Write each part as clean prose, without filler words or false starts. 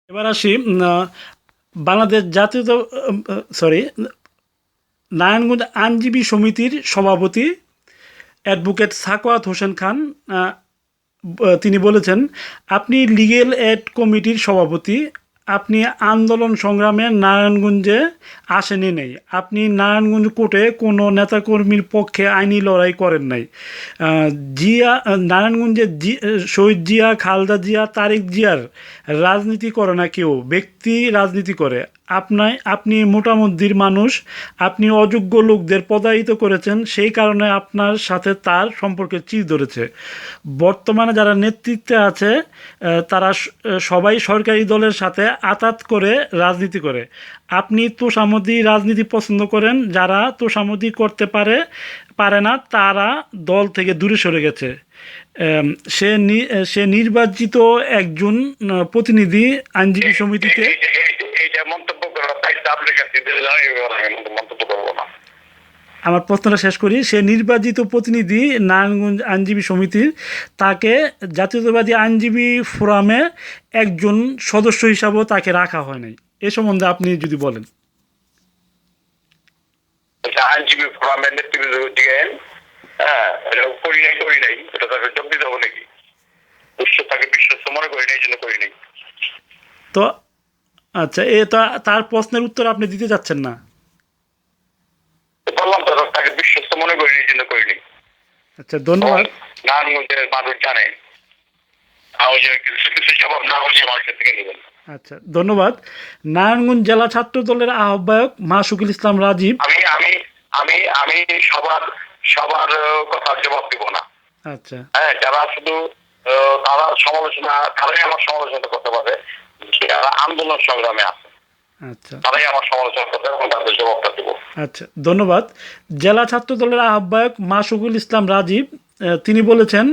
এবার আসি বাংলাদেশ জাতীয় সরি নারায়ণগঞ্জ আইনজীবী সমিতির সভাপতি অ্যাডভোকেট সাখাওয়াত হোসেন খান তিনি বলেছেন, আপনি লিগ্যাল এড কমিটির সভাপতি, আপনি আন্দোলন সংগ্রামে নারায়ণগঞ্জে আসেনি নাই, আপনি নারায়ণগঞ্জ কোর্টে কোনো নেতাকর্মীর পক্ষে আইনি লড়াই করেন নাই। জিয়া নারায়ণগঞ্জে শহীদ জিয়া, খালেদা জিয়া, তারেক জিয়ার রাজনীতি করে না কেউ, ব্যক্তি রাজনীতি করে। আপনি মোটামুদ্দির মানুষ, আপনি অযোগ্য লোকদের পদায়িত করেছেন, সেই কারণে আপনার সাথে তার সম্পর্কে চির ধরেছে। বর্তমানে যারা নেতৃত্বে আছে তারা সবাই সরকারি দলের সাথে আঁতাত করে রাজনীতি করে। আপনি তোষামোদী রাজনীতি পছন্দ করেন, যারা তোষামোদী করতে পারে না তারা দল থেকে দূরে সরে গেছে। সে নির্বাচিত একজন প্রতিনিধি আইনজীবী সমিতিতে। আমার প্রশ্নটা শেষ করি। সে নির্বাচিত প্রতিনিধি নারায়ণগঞ্জ আইনজীবী সমিতির, তাকে জাতীয়তাবাদী আইনজীবী ফোরামে একজন সদস্য হিসাবেও তাকে রাখা হয় নাই। এ সম্বন্ধে আপনি যদি বলেন। আইনজীবী ফোরামের নেতৃবৃন্দ দিকেন, হ্যাঁ, করি নাই এটা তাকে যোগ দিতে হবে নাকি? তাকে বিশ্বস্ত মনে করি নাই, এই জন্য করি নাই। তো আচ্ছা, তার প্রশ্নের উত্তর আপনি দিতে যাচ্ছেন না? বললাম তো, তাকে বিশ্বস্ত মনে করি এই জন্য করিনি। আচ্ছা, ধন্যবাদ। নারায়ণগঞ্জের মানুষ জানে আচ্ছা, ধন্যবাদ। নারায়ণগঞ্জ জেলা ছাত্র দলের আহ্বায়ক মাসুকুল ইসলাম রাজীব। আমি আমি আমি আমি সবার সবার কথা জবাব দিব না। আচ্ছা, হ্যাঁ, যারা শুধু তারা সমালোচনা, তারাই আমার সমালোচনা করতে পারে, যারা আন্দোলন সংগ্রামে আছে। আচ্ছা, তারাই আমার সমালোচনা করতে এবং তাদের জবাবটা দেব। আচ্ছা, ধন্যবাদ। জেলা ছাত্র দলের আহ্বায়ক মাসুকুল ইসলাম রাজীব তিনি বলেছেন,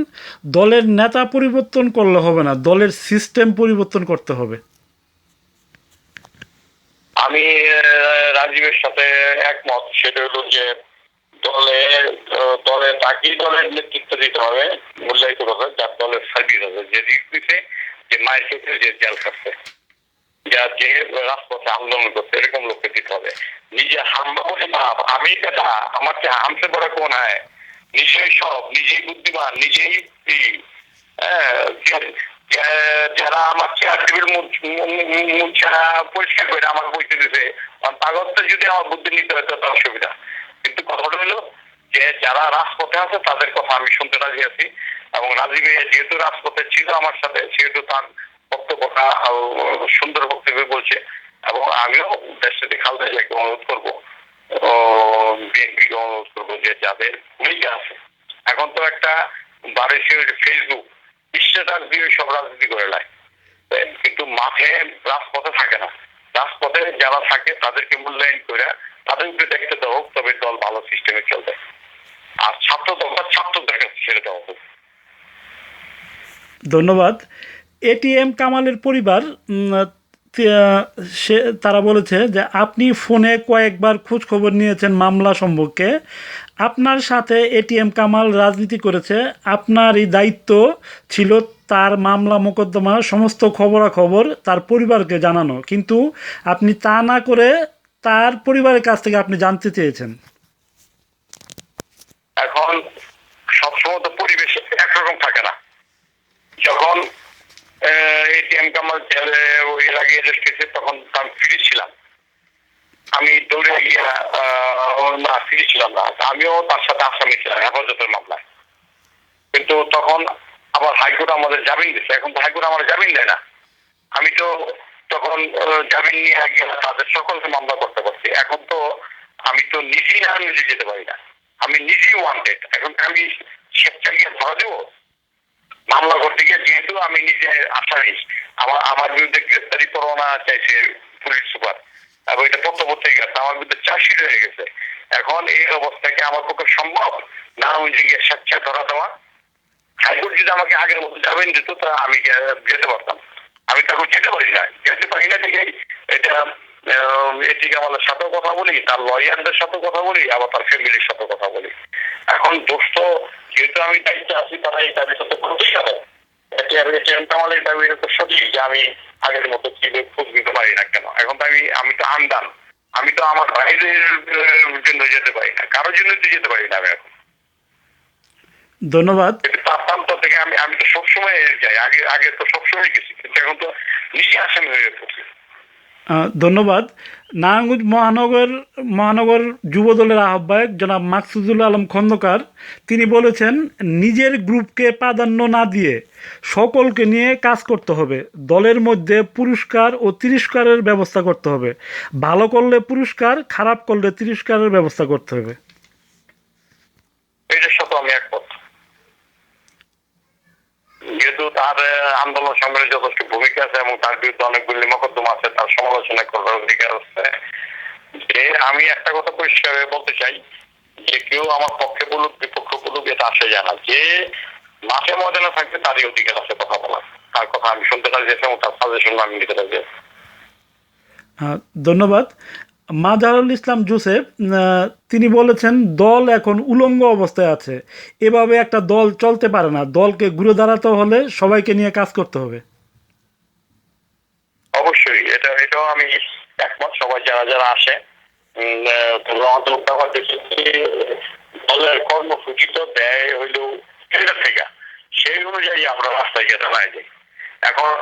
দলের নেতা পরিবর্তন করলে হবে না, দলের সিস্টেম পরিবর্তন করতে হবে। আমি রাজীবের সাথে একমত। সেটা হলো যে দলে তাকেই দলের নেতৃত্ব দিতে হবে, মূল্যায়িত হবে, যার দলের সার্ভিস আছে, যে রিস্ক দিতে, যে মায়ের ক্ষেত্রে যে জেল খাটছে, যা যে রাজপথে আন্দোলন করছে, এরকম লোককে দিতে হবে। নিজে হামলা বলে ভাব আমি এটা আমার চেয়ে হামসে বড় কোন হয়, নিজেই সব, নিজেই বুদ্ধিমান, নিজেই যারা আমার চেয়ার টেবিল ছাড়া পরিষ্কার করে আমাকে বইতে দিতে, পাগলটা যদি আমার বুদ্ধি নিতে হয় তার অসুবিধা। কিন্তু কথাটা হলো যে যারা রাজপথে আছে তাদের কথা আমি শুনতে রাজি আছি, এবং রাজীবে যেহেতু রাজপথে ছিল আমার সাথে, সেহেতু তার বক্তব্যটা সুন্দর বক্তব্য বলছে, এবং আমিও দেশটাতে খালেদা জিয়াকে অনুরোধ করবো, বিএনপিকে অনুরোধ করবো যে যাদের ভূমিকা আছে, এখন তো একটা ফেসবুক স্ট্যাটাস দিয়ে সব রাজনীতি করে নেয়, কিন্তু মাঠে রাজপথে থাকে না। রাজপথে যারা থাকে তাদেরকে মূল্যায়ন করে তাদের উপরে দেখতে দেওয়া হোক, তবে দল ভালো সিস্টেমে চলবে। আর ছাত্রদের কাছে ছেড়ে দেওয়া হোক। ধন্যবাদ। এটিএম কামালের পরিবার তারা বলেছে যে আপনি ফোনে কয়েকবার খোঁজ খবর নিয়েছেন মামলা সম্পর্কে, আপনার সাথে এটিএম কামাল রাজনীতি করেছে, আপনারই দায়িত্ব ছিল তার মামলা মোকদ্দমা সমস্ত খবরাখবর তার পরিবারকে জানানো, কিন্তু আপনি তা না করে তার পরিবারের কাছ থেকে আপনি জানতে চেয়েছেন। এখন সবসময় তো পরিবেশ একরকম থাকে না। যখন এটিএম কামাল এর আগে এসেছে তখন আমি ফ্রি ছিলাম, আমি দৌড়ে গিয়া না ফ্রি ছিলাম না, আমিও তার সাথে আসামি ছিলাম হেফাজতের মামলায়। কিন্তু তখন আবার হাইকোর্ট আমাদের জামিন দিচ্ছে, এখন তো হাইকোর্ট আমার জামিন দেয় না। আমি তো তখন জামিন নিয়ে গিয়ে তাদের সকলকে মামলা করতে পারছি। এখন তো আমি তো নিজেই আর নিজে যেতে পারি না, আমি নিজেই ওয়ান্টেড। এখন আমি স্বেচ্ছা গিয়ে ধরা দেবো মামলা করতে গিয়ে, যেহেতু আমি নিজে আসামি, আমার বিরুদ্ধে গ্রেপ্তারি পরোয়ানা চাইছে পুলিশ সুপার, এবং এটা পত্রপত্রে গেছে, আমার বিরুদ্ধে চার্জশিট হয়ে গেছে। এখন এই অবস্থাকে আমার পক্ষে সম্ভব না আমি গিয়ে স্বেচ্ছা ধরা দেওয়া? হাইকোর্ট যদি আমাকে আগের মতো জামিন দিত তা আমি যেতে পারতাম। আমি তখন যেতে পারি না দেখে এটা এটিকে আমাদের সাথেও কথা বলি, তার লয়ারদের সাথেও কথা বলি, আবার তার ফ্যামিলির সাথেও কথা বলি। এখন দোষ তো যেহেতু আমি দায়িত্বে আছি, তারা এই দাবির সাথে করতেই হবে। এটিএম কামালের দাবি তো সঠিক যে আমি আগের মতো কি খোঁজ নিতে পারি না কেন। এখন তো আমি তো আন্দান, আমি তো আমার ভাইদের জন্য যেতে পারি না, কারোর জন্য তো যেতে পারি না আমি এখন। ধন্যবাদ। তার প্রান্ত থেকে আমি তো সবসময় যাই, আগে তো সবসময় গেছি, কিন্তু এখন তো নিজে আসামি হয়ে পড়ছি। ধন্যবাদ। নারায়ণগঞ্জ মহানগর যুব দলের আহ্বায়ক জনাব মাকসুদুল আলম খন্দকার তিনি বলেছেন, নিজের গ্রুপকে প্রাধান্য না দিয়ে সকলকে নিয়ে কাজ করতে হবে। দলের মধ্যে পুরস্কার ও তিরস্কারের ব্যবস্থা করতে হবে। ভালো করলে পুরস্কার, খারাপ করলে তিরস্কারের ব্যবস্থা করতে হবে। এটার সাথে আমি একমত। যেহেতু তার আন্দোলন সংগ্রামে যথেষ্ট ভূমিকা আছে এবং তার বিরুদ্ধে অনেকগুলি মকদ্দমা আছে, তার সমালোচনা করার অধিকার আছে। যে আমি একটা কথা পরিষ্কার বলতে চাই, যে কেউ আমার পক্ষে বলুক বিপক্ষ বলুক এটা আসে যায় না, যে মাঠে ময়দানে থাকবে তারই অধিকার আছে কথা বলার। তার কথা আমি শুনতে চাইছি এবং তার সাজেশন আমি নিতে চাইছি। ধন্যবাদ। মাজারুল ইসলাম জোসেফ তিনি বলেছেন, দল এখন উলঙ্গ অবস্থায় আছে, এভাবে একটা দল চলতে পারে না, দলকে ঘুরে দাঁড়াতে হলে সবাইকে নিয়ে কাজ করতে হবে। অবশ্যই এটাও আমি একমত। সবাই যারা যারা আসে দলের কর্মসূচি তো দেয় হইলেও কেন্দ্র থেকে, সেই অনুযায়ী আমরা রাস্তায় গিয়ে দাঁড়ায় যাই। এখন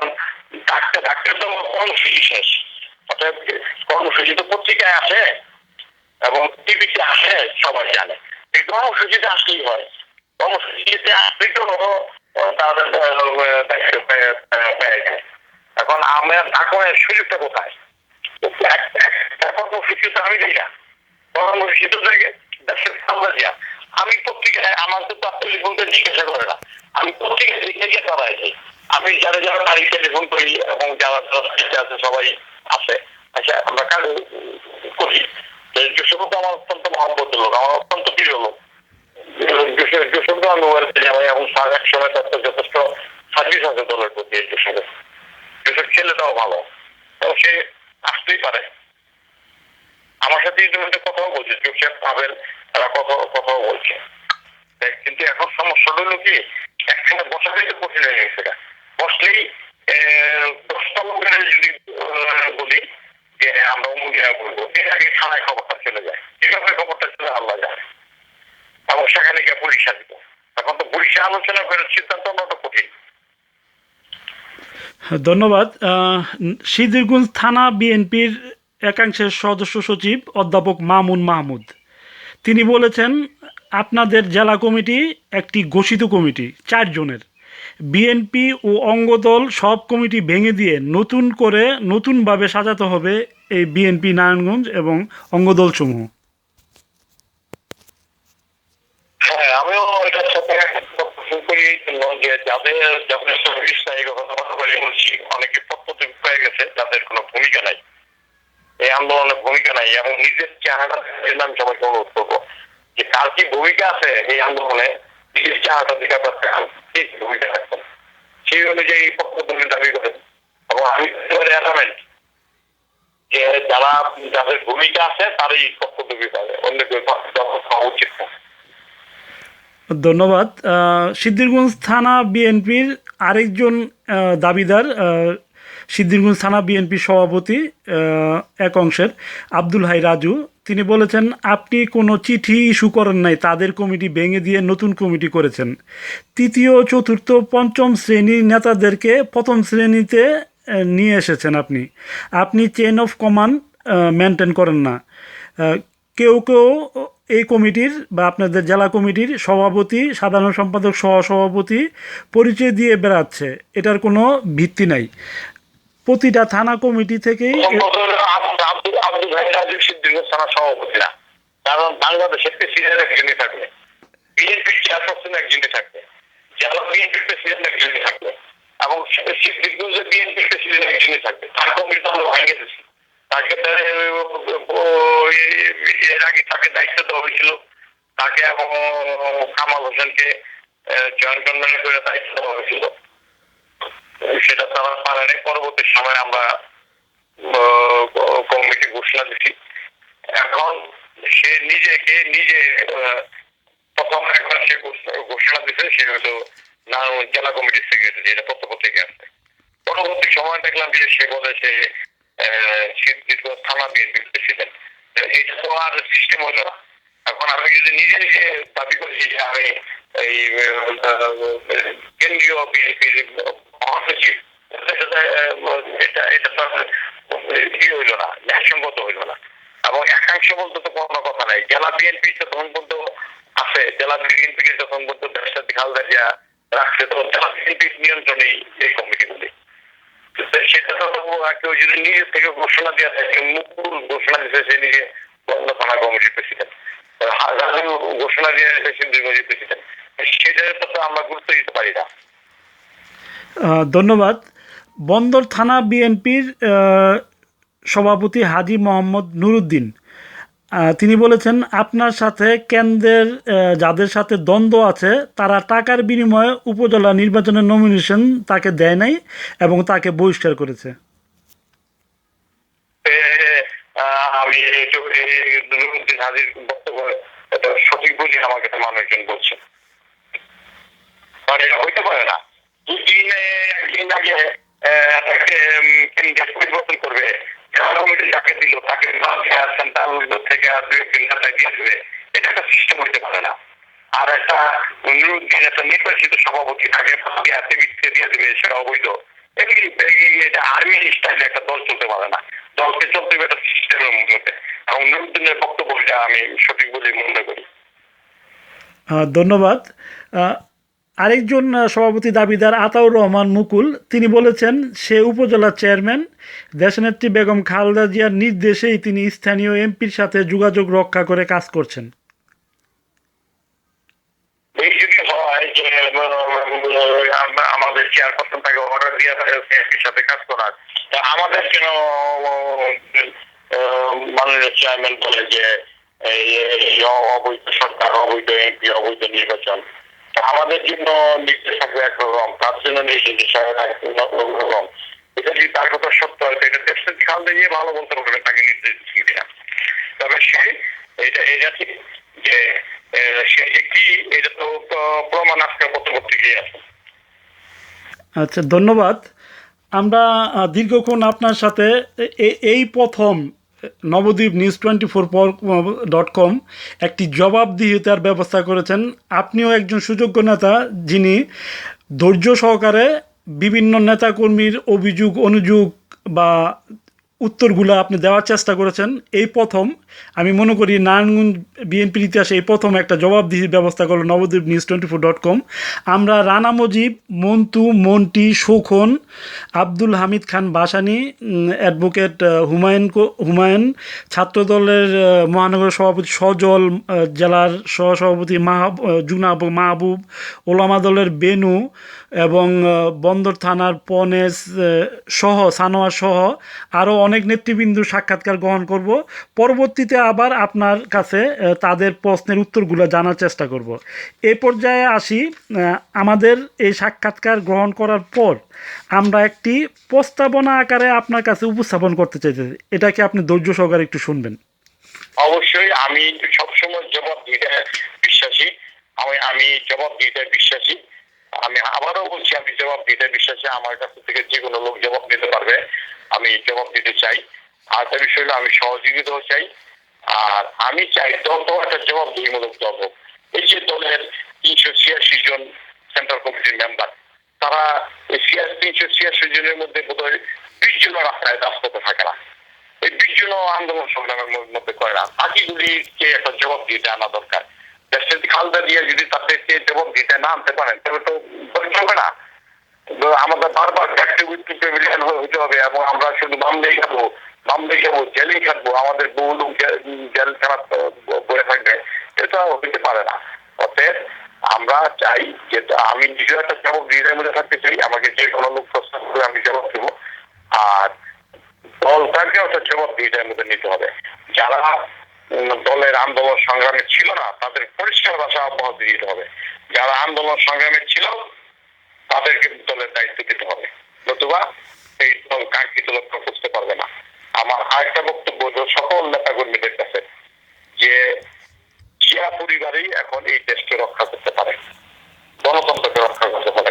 ডাক্তার তো কর্মসূচি শেষ, অর্থাৎ কর্মসূচি তো পত্রিকায় আসে এবং টিভিতে আসে, সবাই জানে। এই কর্মসূচিতে আসলেই হয়, কর্মসূচিতে আসলেই তো তাদের পেয়ে যায়। এখন আমার ঢাকার সুযোগটা কোথায়? কর্মসূচি তো আমি দিই না, কর্মসূচি তো আমি পত্রিকায় আমার তো টেলিফোনটা জিজ্ঞাসা করে না, আমি পত্রিকায় লিখে গিয়ে করাই যাই। আমি যারা যারা গাড়ি টেলিফোন করি এবং যারা যারা আছে সবাই আছে। আচ্ছা, আমরা কাজ করি। যশোর আমার অত্যন্ত মহব্বত লোক, আমার অত্যন্ত প্রিয় লোক। যশোর আমি মোবাইলতে যাই এবং এক সময় তার যথেষ্ট সার্ভিস আছে দলের প্রতি। যশোর ছেলেটাও ভালো, এবং সে আসতেই পারে। আমার সাথে ইতিমধ্যে কথাও বলছে, যোগসাপ পাবেন, তারা কথাও বলছে। কিন্তু এখন সমস্যাটা হলো কি, একখানে বসা থেকে কঠিন হয়ে গেছে। বসলেই 10টা লোকের যদি বলি যে আমরা অমুক জায়গা বলবো, এর আগে থানায় খবরটা চলে যায়, এভাবে খবরটা চলে আল্লাহ যায়, এবং সেখানে গিয়ে পরীক্ষা দিত। এখন তো পরীক্ষা আলোচনা করে সিদ্ধান্ত নেওয়াটা কঠিন। ধন্যবাদ। সিদ্ধিরগঞ্জ থানা বিএনপির একাংশের সদস্য সচিব অধ্যাপক মামুন মাহমুদ তিনি বলেছেন, আপনাদের জেলা কমিটি একটি ঘোষিত কমিটি 4 জনের। বিএনপি ও অঙ্গদল সব কমিটি ভেঙে দিয়ে নতুনভাবে সাজাতে হবে এই বিএনপি নারায়ণগঞ্জ এবং অঙ্গদল সমূহ। হ্যাঁ, আমিও এটার সাথে করি যে যাদের বলছি, অনেকে পদ্ধতি পেয়ে গেছে, যাদের কোনো ভূমিকা নাই, এই আন্দোলনে ভূমিকা নাই, এবং নিজের চেহারাটা আমি সবাইকে অনুরোধ করবো যে কার কি ভূমিকা আছে এই আন্দোলনে, নিজের চেহারাটা দিকে ভূমিকা রাখবেন, সেই অনুযায়ী পদ্ধতি দাবি করেন। এবং আমি যে যাদের ভূমিকা আছে তারই পদ্ধতি পাবে, অন্য কেউ পাওয়া উচিত না। ধন্যবাদ। সিদ্ধিরগঞ্জ থানা বিএনপির আরেকজন দাবিদার, সিদ্ধিরগঞ্জ থানা বিএনপির সভাপতি এক অংশের আব্দুল হাই রাজু তিনি বলেছেন, আপনি কোনো চিঠি ইস্যু করেন নাই, তাদের কমিটি ভেঙে দিয়ে নতুন কমিটি করেছেন। তৃতীয় চতুর্থ পঞ্চম শ্রেণীর নেতাদেরকে প্রথম শ্রেণীতে নিয়ে এসেছেন। আপনি চেইন অফ কমান্ড মেনটেন করেন না। কেউ এই কমিটির বা আপনাদের জেলা কমিটির সভাপতি, সাধারণ সম্পাদক, সহসভাপতি পরিচয় দিয়ে বেড়াচ্ছে, এটার কোনো ভিত্তি নাই। প্রতিটা থানা কমিটি থেকেই আব্দুল ভাই রাজু সিদ্ধিরগঞ্জ থানা সভাপতি না, কারণ বাংলাদেশের প্রেসিডেন্ট একজনই থাকবে, বিএনপির চেয়ারপারসন একজনই থাকবে, জেলা বিএনপির প্রেসিডেন্ট একজনই থাকবে, এবং সিদ্ধিরগঞ্জের বিএনপির প্রেসিডেন্ট একজনই থাকবে। তার কমিটি আমরা ভেঙে দিচ্ছি। তাকে এর আগে তাকে দায়িত্ব দেওয়া হয়েছিল, তাকে এবং কামাল হোসেনকে জয়েন্ট কনভেনর করে দায়িত্ব দেওয়া হয়েছিল, সেটা তারা পারেনি। পরবর্তী সময় আমরা কমিটি ঘোষণা দিচ্ছি। এখন সে নিজে প্রথম একবার সে ঘোষণা দিচ্ছে, সে হলো জেলা কমিটির সেক্রেটারি, এটা পত্রপত্রিকা আছে। পরবর্তী সময় দেখলাম যে সে বলে সে থানা বিএনপি প্রেসিডেন্ট। এটা তো আর সিস্টেম হলো না। এখন আমি যদি নিজে নিজে দাবি করি যে আমি এই কেন্দ্রীয় বিএনপির মহাসচিব, এটা এটা তো হইল না, ন্যায়সঙ্গত হইল না। এবং একাংশ বলতে তো কোনো কথা নাই। জেলা বিএনপি যতক্ষণ পর্যন্ত আছে, জেলা বিএনপি যতক্ষণ পর্যন্ত দেশটা খালেদা জিয়া রাখছে, তো জেলা বিএনপির নিয়ন্ত্রণেই এই কমিটিগুলি। সেটা তো কেউ যদি নিজে থেকে ঘোষণা দেওয়া থাকে, মুকুল ঘোষণা দিচ্ছে সে নিজে বন্ধ থানা কমিটির প্রেসিডেন্ট, ঘোষণা দিয়ে প্রেসিডেন্ট, সেটা তো আমরা গুরুত্ব দিতে পারি না। ধন্যবাদ। বন্দর থানা বিএনপির সভাপতি হাজী মোহাম্মদ নুরুদ্দিন তিনি বলেছেন, আপনার সাথে কেন্দ্রের যাদের সাথে দ্বন্দ্ব আছে তারা টাকার বিনিময়ে উপজেলা নির্বাচনের নমিনেশন তাকে দেয় নাই এবং তাকে বহিষ্কার করেছে। আমি নুরুদ্দিন হাজির বক্তব্য সঠিক বলি আমাকে তো মানুষজন বলছে, এটা হইতে পারে না। একদিন আগে পরিবর্তন করবে, যাকে দিল তাকে সেন্ট্রাল থেকে দিয়ে দেবে, এটা একটা সিস্টেম হইতে পারে না। আর একটা নুরুদ্দিন একটা নির্বাচিত সভাপতি তাকে দিয়ে দেবে, সেটা অবৈধ। এটা আর্মি স্টাইলে একটা দল চলতে পারে না, দলকে চলতে হবে একটা সিস্টেমের মধ্যে। এবং নুরুদ্দিনের বক্তব্যটা আমি সঠিক বলে মনে করি। ধন্যবাদ। আরেকজন সভাপতি দাবিদার আতাউর রহমান মুকুল তিনি বলেছেন, সে উপজেলা চেয়ারম্যান, দেশনেত্রী বেগম খালেদা জিয়ার নির্দেশেই তিনি স্থানীয় এমপির সাথে যোগাযোগ রক্ষা করে কাজ করছেন। এই যদি হয় যে আমাদের চেয়ারপারসন তাকে অর্ডার দিয়ে এমপির সাথে কাজ করার, তা আমাদের কেন মাননীয় চেয়ারম্যান বলে যে অবৈধ সরকার, অবৈধ এমপি, অবৈধ নির্বাচন, আমাদের জন্য নির্দেশ থাকবে একরকম, তার জন্য নির্দেশ একরকম। এটা যদি তার কথা সত্য হয়, এটা দেশের খালেদা জিয়া ভালো বলতে পারবে তাকে নির্দেশ দিচ্ছি কিনা। তবে সে এটা ঠিক যে সে যে কি, এটা তো প্রমাণ আজকে পত্রপত্রিকায় আছে। আচ্ছা, ধন্যবাদ। আমরা দীর্ঘক্ষণ আপনার সাথে এই প্রথম নবদ্বীপ news24.com একটি জবাবদিহিতার ব্যবস্থা করেছেন। আপনিও একজন সুযোগ্য নেতা, যিনি ধৈর্য সহকারে বিভিন্ন নেতাকর্মীর অভিযোগ অনুযোগ বা উত্তরগুলো আপনি দেওয়ার চেষ্টা করেছেন। এই প্রথম আমি মনে করি নারায়ণগঞ্জ বিএনপির ইতিহাসে এই প্রথম একটা জবাবদিহির ব্যবস্থা করলো নবদ্বীপ news24.com। আমরা রানা মজিব, মন্টু, মন্টি, শোখন, আব্দুল হামিদ খান বাসানি, অ্যাডভোকেট হুমায়ুন, ছাত্রদলের মহানগর সভাপতি সজল, জেলার সহসভাপতি জুনাব মাহবুব, ওলামা দলের বেনু এবং বন্দর থানার পনেস সহ সানোয়ার সহ আরও অনেক নেতৃবৃন্দু সাক্ষাৎকার গ্রহণ করব। পরবর্তীতে আবার আপনার কাছে তাদের প্রশ্নের উত্তরগুলো জানার চেষ্টা করব। এ পর্যায়ে আসি, আমাদের এই সাক্ষাৎকার গ্রহণ করার পর আমরা একটি প্রস্তাবনা আকারে আপনার কাছে উপস্থাপন করতে চাইতেছি। এটাকে আপনি ধৈর্য সহকারে একটু শুনবেন। অবশ্যই আমি সবসময় জবাব দিতে বিশ্বাসী, আমি জবাব দিতে বিশ্বাসী। আমি আবারও বলছি, আমি জবাব দিতে বিশ্বাসী। আমার কাছ থেকে যে কোনো লোক জবাব দিতে পারবে, আমি জবাব দিতে চাই। আর তার বিষয় হলো আমি সহযোগিতাও চাই। আর আমি চাই দল তো একটা জবাবদিহিমূলক দল হোক। এই যে দলের 386 জন সেন্ট্রাল কমিটির মেম্বার, তারা 386 জনের মধ্যে বোধহয় 20 জন রাস্তায় থাকে না। এই 20 জন আন্দোলন সংগ্রামের মধ্যে করে না। বাকিগুলিকে একটা জবাব দিতে আনা দরকার। দেশনেত্রী খালেদা জিয়া যদি তাদেরকে জবাব দিতে না আনতে পারেন, তবে তো চলবে না। আমাদের বারবার প্যাভিলিয়ন হইতে হবে এবং আমরা শুধু বামদেই খাবো, জেলেই খাবো, আমাদের বহু লোক জেল খানা বয়ে থাকবে, এটা হইতে পারে না। অতএব আমরা চাই যে আমি নিজেও একটা জবাব দিয়ে মধ্যে থাকতে চাই। আমাকে যে কোনো লোক প্রশ্ন করে আমি জবাব দেবো। আর দলটাকেও একটা জবাব দিয়ে মধ্যে নিতে হবে। যারা দলের আন্দোলন সংগ্রামে ছিল না, তাদের পরিষ্কার ভাষা অব্যাহতি দিতে হবে। যারা আন্দোলন সংগ্রামে ছিল, তাদেরকে দলের দায়িত্ব দিতে হবে, নতুবা এই দল কাঙ্ক্ষিত লক্ষ্য খুঁজতে পারবে না। আমার আরেকটা বক্তব্য সকল নেতাকর্মীদের কাছে, যে জিয়া পরিবারই এখন এই দেশকে রক্ষা করতে পারে, গণতন্ত্রকে রক্ষা করতে পারে।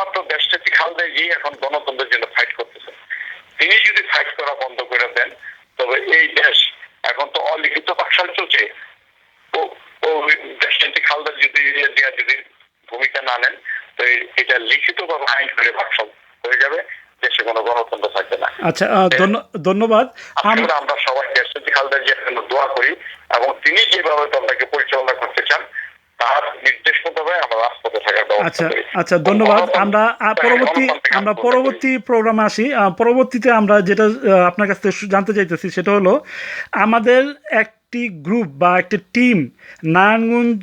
একমাত্র দেশটাকে খালেদা জিয়া এখন গণতন্ত্রের জন্য ফাইট করতেছেন। তিনি যদি ফাইট করা বন্ধ করে দেন তবে এই দেশ এখন তো অলিখিত বাকশাল চলছে, ও দেশটাকে খালেদা যদি ভূমিকা না নেন তো এটা লিখিত ভাবে আইন করে বাকশাল হয়ে যাবে, দেশে কোনো গণতন্ত্র থাকবে না। আচ্ছা, ধন্যবাদ। আমরা সবাই দেশটাকে খালেদা জিয়ার জন্য দোয়া করি এবং তিনি যেভাবে দলটাকে পরিচালনা করতে চান তার নির্দেশ মোতাবেক আমরা রাজপথে থাকার ব্যবস্থা করি। আচ্ছা, ধন্যবাদ। আমরা পরবর্তী প্রোগ্রামে আসি। পরবর্তীতে আমরা যেটা আপনার কাছ থেকে জানতে চাইতেছি সেটা হলো আমাদের একটি গ্রুপ বা একটি টিম নারায়ণগঞ্জ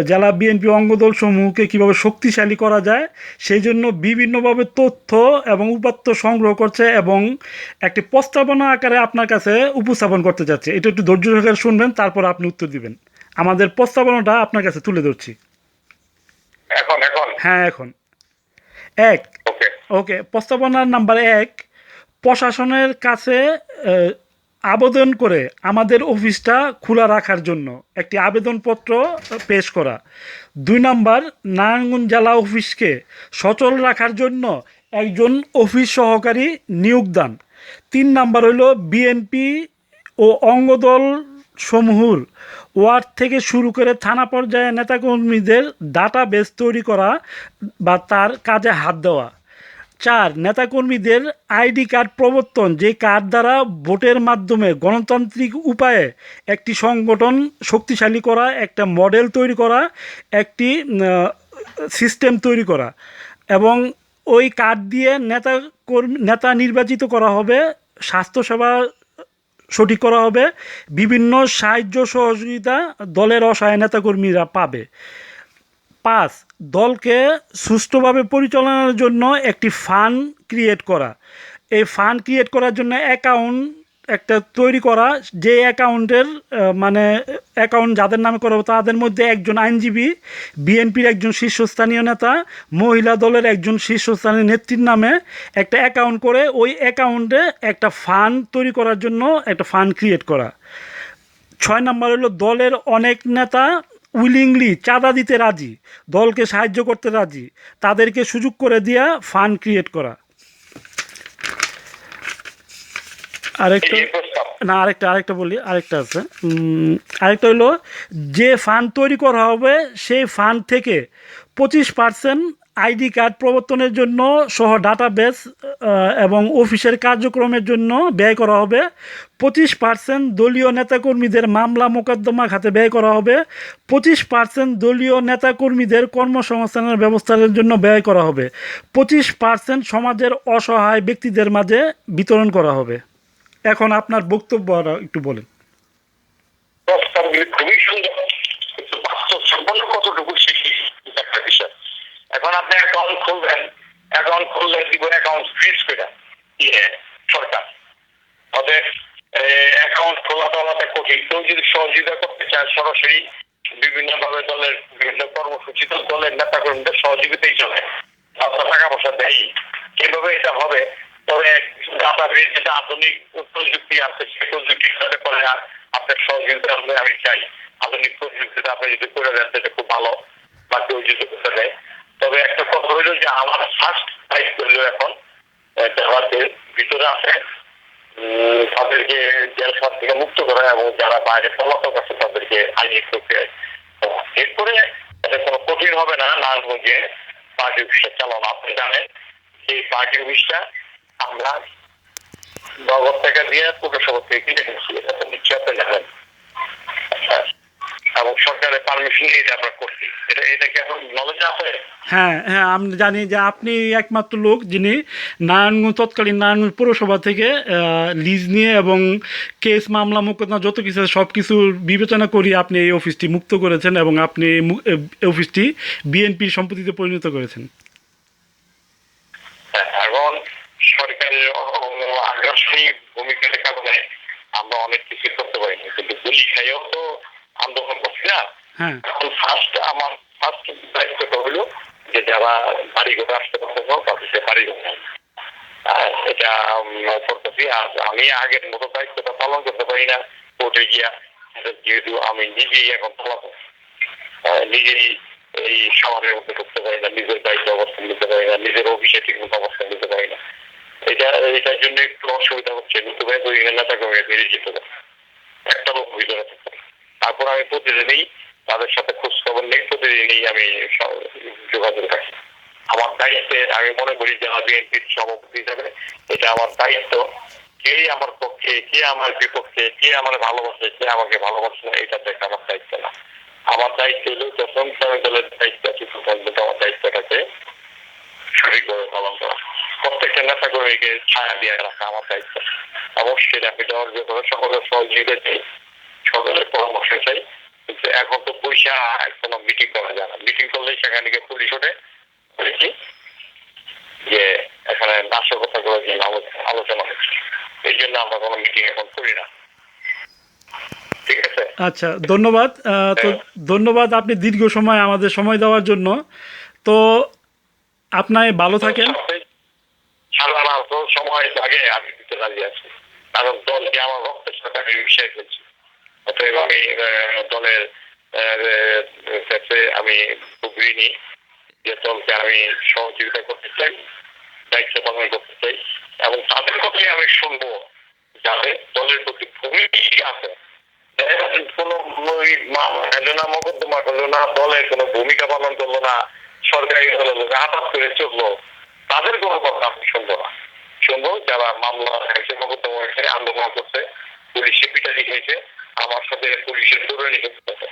জেলা বিএনপি অঙ্গদল সমূহকে কীভাবে শক্তিশালী করা যায় সেই জন্য বিভিন্নভাবে তথ্য এবং উপাত্ত সংগ্রহ করছে এবং একটি প্রস্তাবনা আকারে আপনার কাছে উপস্থাপন করতে যাচ্ছে। এটা একটু ধৈর্য সহকারে শুনবেন, তারপর আপনি উত্তর দিবেন। আমাদের প্রস্তাবনাটা আপনার কাছে তুলে ধরছি এখন। হ্যাঁ, এখন ওকে। প্রস্তাবনার নাম্বার 1, প্রশাসনের কাছে আবেদন করে আমাদের অফিসটা খোলা রাখার জন্য একটি আবেদনপত্র পেশ করা। 2 নাম্বার, নারায়ণগঞ্জ জেলা অফিসকে সচল রাখার জন্য একজন অফিস সহকারী নিয়োগ দান। 3 নাম্বার হইল বিএনপি ও অঙ্গদল সমূহের ওয়ার্ড থেকে শুরু করে থানা পর্যায়ে নেতাকর্মীদের ডাটাবেস তৈরি করা বা তার কাজে হাত দেওয়া। 4, নেতাকর্মীদের আইডি কার্ড প্রবর্তন, যে কার্ড দ্বারা ভোটের মাধ্যমে গণতান্ত্রিক উপায়ে একটি সংগঠন শক্তিশালী করা, একটা মডেল তৈরি করা, একটি সিস্টেম তৈরি করা এবং ওই কার্ড দিয়ে নেতা নির্বাচিত করা হবে, স্বাস্থ্যসেবা সঠিক করা হবে, বিভিন্ন সাহায্য সহযোগিতা দলের অসহায় নেতাকর্মীরা পাবে। 5, দলকে সুষ্ঠুভাবে পরিচালনার জন্য একটি ফান্ড ক্রিয়েট করা। এই ফান্ড ক্রিয়েট করার জন্য অ্যাকাউন্ট একটা তৈরি করা, যে অ্যাকাউন্টের অ্যাকাউন্ট যাদের নামে করা হবে তাদের মধ্যে একজন আইনজীবী, বিএনপির একজন শীর্ষস্থানীয় নেতা, মহিলা দলের একজন শীর্ষস্থানীয় নেত্রীর নামে একটা অ্যাকাউন্ট করে ওই অ্যাকাউন্টে একটা ফান্ড তৈরি করার জন্য একটা ফান্ড ক্রিয়েট করা। 6 নাম্বার হলো দলের অনেক নেতা উইলিংলি চাঁদা দিতে রাজি, দলকে সাহায্য করতে রাজি, তাদেরকে সুযোগ করে দিয়া ফান্ড ক্রিয়েট করা। আরেকটা বলি, আরেকটা আছে। আরেকটা হলো যে ফান্ড তৈরি করা হবে সেই ফান্ড থেকে 25% আইডি কার্ড প্রবর্তনের জন্য সহ ডাটাবেস এবং অফিসের কার্যক্রমের জন্য ব্যয় করা হবে। 25% দলীয় নেতাকর্মীদের মামলা মোকদ্দমা খাতে ব্যয় করা হবে। 25% দলীয় নেতাকর্মীদের কর্মসংস্থানের ব্যবস্থার জন্য ব্যয় করা হবে। 25% সমাজের অসহায় ব্যক্তিদের মাঝে বিতরণ করা হবে। এখন আপনার বক্তব্য একটু বলেন। খুবই সুন্দর, কিন্তু বাস্তব সম্পন্ন কতটুকু একটা বিষয়। এখন আপনি অ্যাকাউন্ট খুললে দিব অ্যাকাউন্ট ফ্রিজ করে সরকার, ওদের অ্যাকাউন্ট খোলা টলাতে কঠিন। কেউ যদি সহযোগিতা করতে চায় সরাসরি বিভিন্নভাবে দলের বিভিন্ন কর্মসূচি দলের নেতা কর্মীদের সহযোগিতাই চলে, আপনার টাকা পয়সা দেয়। কিভাবে এটা হবে? তবে ডাটাবেস যেটা আধুনিক প্রযুক্তি আছে সেই প্রযুক্তি করে আপনার সহযোগিতা আমি চাই। আধুনিক প্রযুক্তিটা আপনি যদি করে দেন সেটা খুব ভালো, বা কেউ যদি করে দেয়। তবে একটা কথা হইল যে আমার ফার্স্ট দায়িত্ব হইল এখন যাদের ভিতরে আছে তাদেরকে জেল খাত থেকে মুক্ত করা এবং যারা বাইরে পলাতক আছে তাদেরকে আইনি প্রক্রিয়ায়। এরপরে এটা কোনো কঠিন হবে না নারায়ণগঞ্জে পার্টি অফিসটা চালানো। আপনি জানেন এই পার্টি অফিসটা আমরা নগদ টাকা দিয়ে পৌরসভা থেকে কিনে নিচ্ছি, এটা তো নিশ্চয় আপনি জানেন, এবং সরকারের পারমিশন নিয়ে এটা আমরা করছি। এটা কি এখন নলেজ আছে? হ্যাঁ, আমি জানি যে আপনি একমাত্র লোক যিনি তৎকালীন নারায়ণগঞ্জ পৌরসভা থেকে লিজ নিয়ে এবং কেস মামলা মোকদ্দমা যত কিছু সব কিছুর বিবেচনা করি আপনি এই অফিসটি মুক্ত করেছেন এবং আপনি অফিসটি বিএনপির সম্পত্তিতে পরিণত করেছেন। এখন সরকারের আগ্রাসী ভূমিকার কারণে আমরা অনেক কিছু করতে পারিনি, কিন্তু গুলি খাইও তো আন্দোলন করছি না। এখন আমার ফার্স্ট দায়িত্বটা হলো যে যারা বাড়ি ঘরে আসতে পারছে না তাদের বাড়ি ঘরে এটা করতেছি। আর আমি আগের মতো দায়িত্বটা পালন করতে পারি না কোর্টে গিয়া, যেহেতু আমি নিজেই এখন পলাতক, নিজেই এই শহরের মধ্যে করতে পারি না, নিজের দায়িত্ব অবস্থান নিতে পারি না, নিজের অফিসে ঠিক মতো অবস্থান নিতে পারি না। এটার জন্য একটু অসুবিধা হচ্ছে। নতুন ভাই ওই নেতা কমে বেরিয়ে যেতে পারে, একটা লোক ভিতরে থাকতে। তারপর আমি প্রতিদিনই তাদের সাথে খোঁজ খবর নেই, প্রতিদিনই আমি যোগাযোগ রাখি। আমার দায়িত্বে আমি মনে করি যে বিএনপির সভাপতি হিসাবে এটা আমার দায়িত্ব। কে আমার পক্ষে, কে আমার বিপক্ষে, কে আমার ভালোবাসে, কে আমাকে ভালোবাসে না, এটা দেখা আমার দায়িত্ব না। আমার দায়িত্ব হলো যখন আমি দলের দায়িত্ব আছে তখন আমার দায়িত্বটাকে সঠিকভাবে পালন করা। প্রত্যেকটা নেতা কর্মীকে ছায়া দিয়ে রাখা আমার দায়িত্ব। অবশ্যই আমি দেওয়ার ব্যাপারে সকলের সহযোগিতা চাই, সকলের পরামর্শ চাই। কিন্তু এখন তো পয়সা কোনো মিটিং করা যায় না। মিটিং করলে সেখানে গিয়ে পুলিশ ওঠে বলেছি যে এখানে নাশকতাগুলো নিয়ে আলোচনা হচ্ছে। এই জন্য আমরা কোনো মিটিং এখন করি না। ঠিক আছে, আচ্ছা, ধন্যবাদ। তো ধন্যবাদ আপনি দীর্ঘ সময় আমাদের সময় দেওয়ার জন্য। তো আপনি ভালো থাকেন। সারা রাত সময় লাগে আমি দিতে রাজি আছি, কারণ দলকে আমার রক্তের সাথে আমি মিশিয়ে ফেলছি। অতএব আমি দলের কাছে আমি খুব ঋণী যে দলকে আমি সহযোগিতা করতে চাই, দায়িত্ব পালন করতে চাই, এবং তাদের কথাই আমি শুনবো যাদের দলের প্রতি ভূমিকা আছে। কোন মকদ্দমা করলো না, দলের কোন ভূমিকা পালন করলো না, সরকারি হাতাত করে চললো, তাদের কোনো কথা আমি শুনবো না। শুনবো যারা মামলা হয়েছে, মকদ্দমা হয়েছে, আন্দোলন করছে, পুলিশে পিটারি খেয়েছে, আমার সাথে পুলিশের দৌড়ানি করতেছে।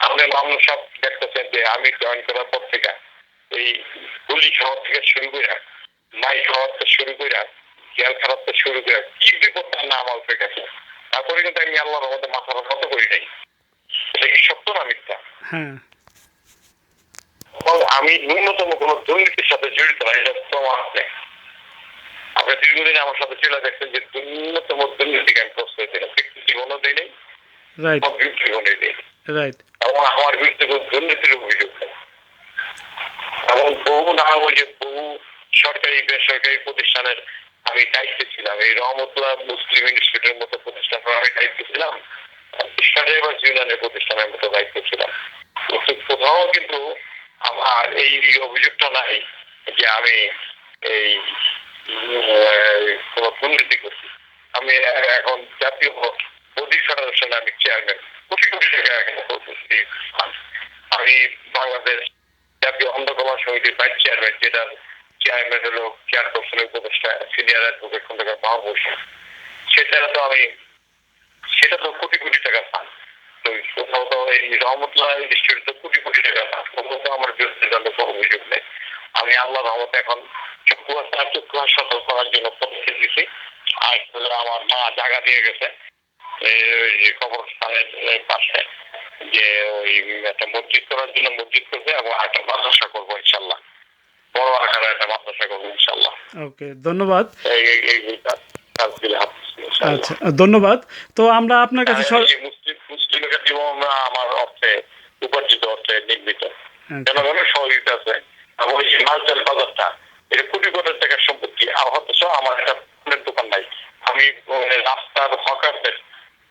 আপনি মামলা সব দেখতেছেন যে আমি জয়েন করার পর থেকে এই গুলি খাওয়ার থেকে শুরু করে, মাই খাওয়ার থেকে শুরু করে, জেল খারাপ থেকে শুরু করে কি বিপদটা না আমার উপরে গেছে। তারপরে কিন্তু আমি আল্লাহর মধ্যে মাথার মতো করি নাই। এটা কি সত্য না মিথ্যা? হ্যাঁ, আমি ন্যূনতম কোন দুর্নীতির সাথে জড়িত না, এটা প্রমাণ আছে। আপনি দীর্ঘদিন আমার সাথে চলে দেখছেন যে ন্যূনতম দুর্নীতিকে আমি প্রশ্রয় দিই না, ব্যক্তি জীবনও দেয় নেই, রাইট, জীবনে দেয়, রাইট। এবং আমার বিরুদ্ধে কোন দুর্নীতির অভিযোগ নেই। এবং বহু না ওই যে বহু সরকারি বেসরকারি প্রতিষ্ঠানের আমি দায়িত্বে ছিলাম। এই রহমতুল্লাহ মুসলিম ইনস্টিটিউটের মতো প্রতিষ্ঠানের আমি দায়িত্ব ছিলাম, ইউনিয়নের প্রতিষ্ঠানের মতো দায়িত্ব ছিলাম। কোথাও কিন্তু আমার এই অভিযোগটা নাই যে আমি এই কোন দুর্নীতি করছি। আমি এখন জাতীয় বৌদ্ধ ফেডারেশনে আমি চেয়ারম্যান, কোটি কোটি টাকা আমি বাংলাদেশ জাতীয় অন্ধকলা সমিতির ভাইস চেয়ারম্যান, যেটার চেয়ারম্যান হলো চেয়ারপারসনের উপদেষ্টা সিনিয়র অ্যাডভোকেট খন্দকার মাহবুব। সেটা তো কোটি কোটি টাকা পান। তো কোথাও তো এই রহমতুল্লাহ ইনস্টিটিউট তো কোটি কোটি টাকা পান, কোথাও তো আমার বিরুদ্ধে কোনো অভিযোগ নেই। আমি আল্লাহ রহমতে এখন চক্ষু সতর্ক করার জন্য পদক্ষেপ দিচ্ছি। আর আমার মা জায়গা দিয়ে গেছে কবরস্থানের পাশে, যে ওই একটা মসজিদ করার জন্য মসজিদ করবে, এবং একটা মাদ্রাসা করবো ইনশাল্লাহ, বড় আকারে একটা মাদ্রাসা করবো ইনশাল্লাহ। ওকে, ধন্যবাদ। আচ্ছা, ধন্যবাদ। তো আমরা আপনার কাছে মুসলিমের আমার অর্থে উপার্জিত অর্থে নির্মিত জনগণের সহযোগিতা আছে, এবং এই মালচাল বাজারটা এটা কোটি কোটি টাকার সম্পত্তি। অথচ আমার একটা ফুলের দোকান নাই। আমি রাস্তার হকারদের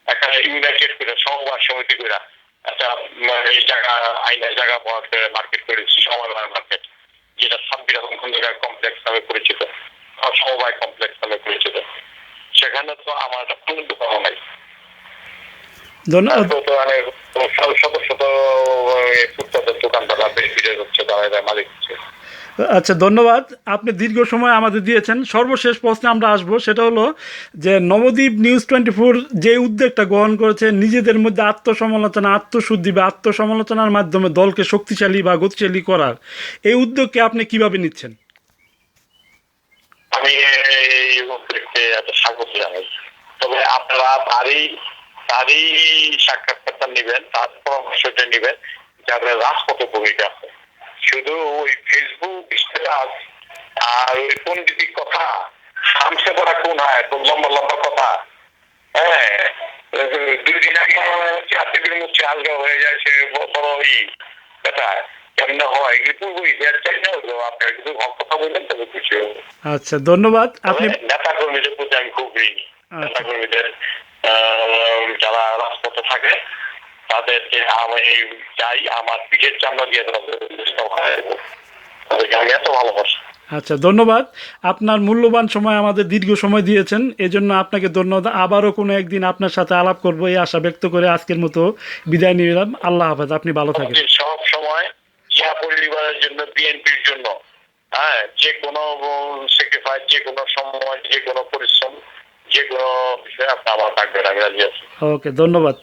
একটা ইউনাইটেড করে সমবায় সমিতি করে একটা এই জায়গা আইনের জায়গা মার্কেট করেছি, সমবায় মার্কেট, যেটা সাব্বির আহম খন্দকার কমপ্লেক্স নামে পরিচিত, সমবায় কমপ্লেক্স নামে পরিচিত। সেখানে তো আমার একটা ফুলের দোকানও নাই। শত শত ফুটপাতের দোকানদার বেশি হচ্ছে, তারা মালিক হচ্ছে। আচ্ছা, ধন্যবাদ। আপনি দীর্ঘ সময় আমাদের দিয়েছেন। সর্বশেষ প্রশ্নে আমরা আসবো, সেটা হলো যে নবদ্বীপ নিউজ 24 যে উদ্যোগটা গ্রহণ করেছে নিজেদের মধ্যে আত্মসমালোচনা, আত্মশুদ্ধি বা আত্মসমালোচনার মাধ্যমে দলকে শক্তিশালী বা গতিশালী করার, এই উদ্যোগকে আপনি কিভাবে নিচ্ছেন? আমি এই উদ্যোগকে এত স্বাগত জানাই। তবে আপনারা তারই সাক্ষাৎকারটা নেবেন, তার পরামর্শটা নেবেন যাদের রাজপথে ভূমিকা আছে। শুধু ওই ফেসবুক স্ট্যাটাস আর ওই পন্ডিতিক কথা, সামসে পড়া কোন হয় লম্বা লম্বা কথা, হ্যাঁ, 2 দিন আগে চাকরির মুখে আলগা হয়ে যায়, সে বড় এটা কেমন হয় পূর্ব ইতিহাস চাই না, আপনার কিন্তু কথা বললেন তবে কিছু। আচ্ছা, ধন্যবাদ। আপনি নেতা কর্মীদের প্রতি আমি খুব ঋণী। নেতা কর্মীদের যারা রাজপথে থাকে তাদের তাদেরকে আমি চাই আমার পিঠের চামড়া দিয়ে তাদেরকে আমি এত ভালোবাসি। আচ্ছা, ধন্যবাদ। আপনার মূল্যবান সময় আমাদের দীর্ঘ সময় দিয়েছেন, এজন্য আপনাকে ধন্যবাদ। আবারও কোনো একদিন আপনার সাথে আলাপ করবো এই আশা ব্যক্ত করে আজকের মতো বিদায় নিলাম। আল্লাহ হাফেজ, আপনি ভালো থাকেন। সব সময় জিয়া পরিবারের জন্য, বিএনপির জন্য, হ্যাঁ, যে কোনো স্যাক্রিফাইস, যে কোনো সময়, যে কোনো পরিশ্রম, যে কোনো বিষয়ে আপনি আমার থাকবেন, আমি রাজি আছি। ওকে, ধন্যবাদ।